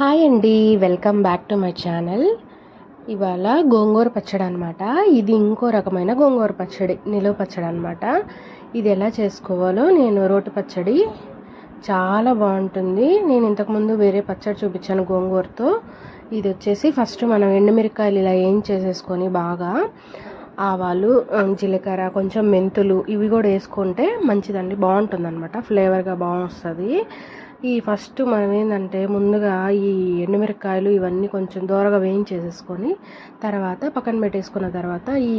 Hi అండి, welcome back to my channel. ఇవాళ గోంగూర పచ్చడి అనమాట. ఇది ఇంకో రకమైన గోంగూర పచ్చడి, నిలువ పచ్చడి అనమాట. ఇది ఎలా చేసుకోవాలో నేను రోటి పచ్చడి చాలా బాగుంటుంది. నేను ఇంతకుముందు వేరే పచ్చడి చూపించాను గోంగూరతో. ఇది వచ్చేసి ఫస్ట్ మనం ఎండుమిరకాయలు ఇలా ఏం చేసేసుకొని బాగా ఆవాలు, జీలకర్ర, కొంచెం మెంతులు ఇవి కూడా వేసుకుంటే మంచిదండి, బాగుంటుంది అనమాట, ఫ్లేవర్గా బాగుంటుంది. ఈ ఫస్ట్ మనం ఏంటంటే ముందుగా ఈ ఎండుమిరకాయలు ఇవన్నీ కొంచెం దూరగా వేయించేసేసుకొని తర్వాత పక్కన పెట్టేసుకున్న తర్వాత ఈ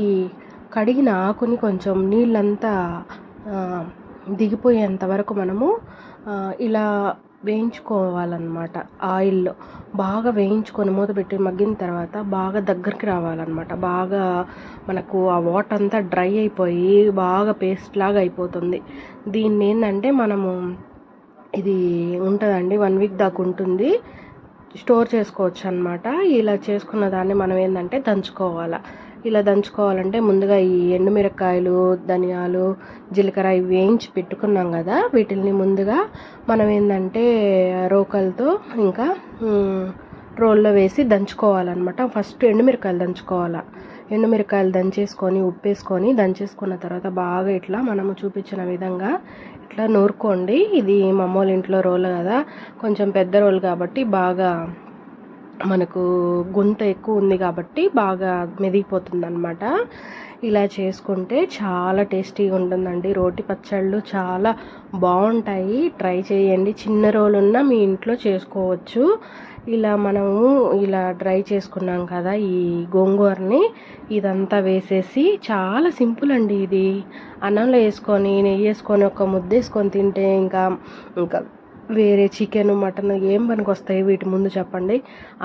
కడిగిన ఆకుని కొంచెం నీళ్ళంతా దిగిపోయేంత వరకు మనము ఇలా వేయించుకోవాలన్నమాట. ఆయిల్లో బాగా వేయించుకొని మూత పెట్టి మగ్గిన తర్వాత బాగా దగ్గరికి రావాలన్నమాట. బాగా మనకు ఆ వాటర్ అంతా డ్రై అయిపోయి బాగా పేస్ట్ లాగా అయిపోతుంది. దీన్ని ఏంటంటే మనము ఇది ఉంటుందండి, 1 వీక్ దాకా ఉంటుంది, స్టోర్ చేసుకోవచ్చు అనమాట. ఇలా చేసుకున్న దాన్ని మనం ఏంటంటే దంచుకోవాలి. ఇలా దంచుకోవాలంటే ముందుగా ఈ ఎండుమిరకాయలు, ధనియాలు, జీలకర్ర ఇవి వేయించి పెట్టుకున్నాం కదా, వీటిని ముందుగా మనం ఏంటంటే రోకలతో ఇంకా రోల్లో వేసి దంచుకోవాలన్నమాట. ఫస్ట్ ఎండుమిరకాయలు దంచుకోవాలి. ఎండుమిరకాయలు దంచేసుకొని ఉప్పేసుకొని దంచేసుకున్న తర్వాత బాగా ఇట్లా మనము చూపించిన విధంగా ఇట్లా నూరుకోండి. ఇది మా అమ్మోళ్ళ ఇంట్లో రోల్ కదా, కొంచెం పెద్ద రోల్ కాబట్టి బాగా మనకు గుంత ఎక్కువ ఉంది కాబట్టి బాగా మెదిగిపోతుంది అనమాట. ఇలా చేసుకుంటే చాలా టేస్టీగా ఉంటుందండి. రోటి పచ్చళ్ళు చాలా బాగుంటాయి, ట్రై చేయండి. చిన్న రోలు ఉన్నా మీ ఇంట్లో చేసుకోవచ్చు. ఇలా మనము ఇలా డ్రై చేసుకున్నాం కదా ఈ గోంగూరని, ఇదంతా వేసేసి చాలా సింపుల్ అండి. ఇది అన్నంలో వేసుకొని నెయ్యి వేసుకొని ఒక ముద్ద వేసుకొని తింటే ఇంకా ఇంకా వేరే చికెన్, మటన్ ఏం పనికి వస్తాయి వీటి ముందు చెప్పండి,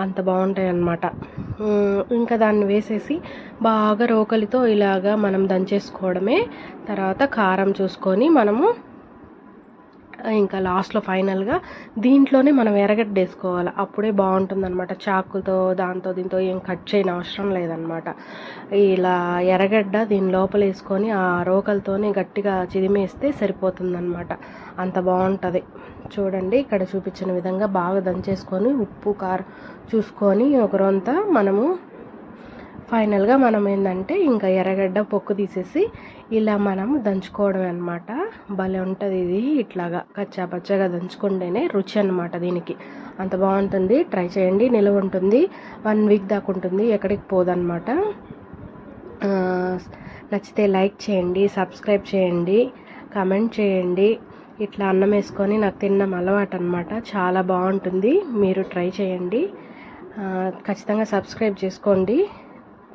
అంత బాగుంటాయి అన్నమాట. ఇంకా దాన్ని వేసేసి బాగా రోకలితో ఇలాగా మనం దంచేసుకోవడమే. తర్వాత కారం చూసుకొని మనము ఇంకా లాస్ట్లో ఫైనల్గా దీంట్లోనే మనం ఎర్రగడ్డ వేసుకోవాలి, అప్పుడే బాగుంటుంది అనమాట. చాకుతో దాంతో దీంతో ఏం కట్ చేయని అవసరం లేదనమాట. ఇలా ఎర్రగడ్డ దీని లోపల వేసుకొని ఆ రోకలతోనే గట్టిగా చిదిమేస్తే సరిపోతుందన్నమాట, అంత బాగుంటుంది. చూడండి, ఇక్కడ చూపించిన విధంగా బాగా దంచేసుకొని ఉప్పు కారం చూసుకొని ఒక రొంత మనము ఫైనల్గా మనం ఏంటంటే ఇంకా ఎర్రగడ్డ పొక్కు తీసేసి ఇలా మనం దంచుకోవడం అనమాట. భలే ఉంటుంది ఇది, ఇట్లాగా కచ్చా పచ్చగా దంచుకుంటేనే రుచి అనమాట. దీనికి అంత బాగుంటుంది, ట్రై చేయండి. నిలువ ఉంటుంది, 1 వీక్ దాకా ఉంటుంది, ఎక్కడికి పోదన్నమాట. నచ్చితే లైక్ చేయండి, సబ్స్క్రైబ్ చేయండి, కామెంట్ చేయండి. ఇట్లా అన్నం వేసుకొని నాకు తినడం అలవాటు అనమాట, చాలా బాగుంటుంది. మీరు ట్రై చేయండి, ఖచ్చితంగా సబ్స్క్రైబ్ చేసుకోండి.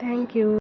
Thank you.